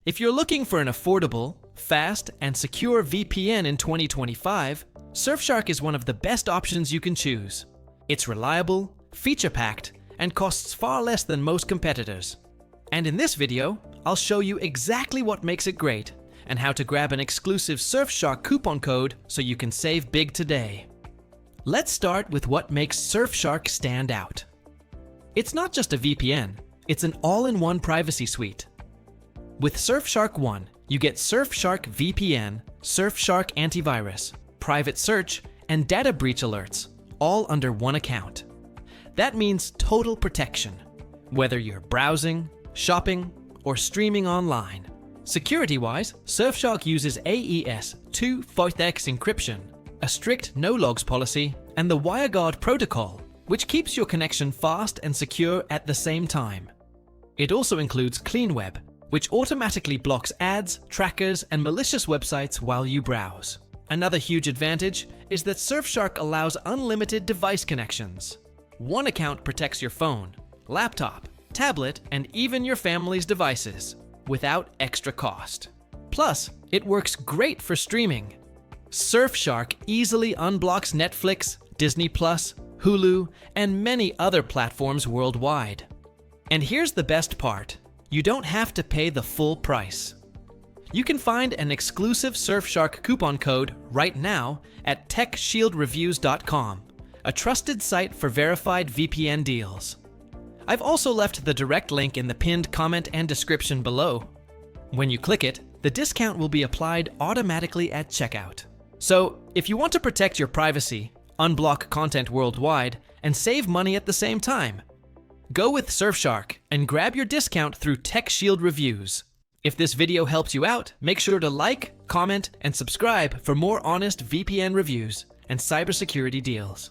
If you're looking for an affordable, fast, and secure VPN in 2025, Surfshark is one of the best options you can choose. It's reliable, feature-packed, and costs far less than most competitors. And in this video, I'll show you exactly what makes it great and how to grab an exclusive Surfshark coupon code so you can save big today. Let's start with what makes Surfshark stand out. It's not just a VPN, it's an all-in-one privacy suite. With Surfshark One, you get Surfshark VPN, Surfshark Antivirus, Private Search, and Data Breach Alerts, all under one account. That means total protection, whether you're browsing, shopping, or streaming online. Security-wise, Surfshark uses AES 2FATX encryption, a strict no-logs policy, and the WireGuard protocol, which keeps your connection fast and secure at the same time. It also includes CleanWeb, which automatically blocks ads, trackers, and malicious websites while you browse. Another huge advantage is that Surfshark allows unlimited device connections. One account protects your phone, laptop, tablet, and even your family's devices, without extra cost. Plus, it works great for streaming. Surfshark easily unblocks Netflix, Disney+, Hulu, and many other platforms worldwide. And here's the best part. You don't have to pay the full price. You can find an exclusive Surfshark coupon code right now at techshieldreviews.com, a trusted site for verified VPN deals. I've also left the direct link in the pinned comment and description below. When you click it, the discount will be applied automatically at checkout. So, if you want to protect your privacy, unblock content worldwide, and save money at the same time, go with Surfshark and grab your discount through TechShield Reviews. If this video helped you out, make sure to like, comment, and subscribe for more honest VPN reviews and cybersecurity deals.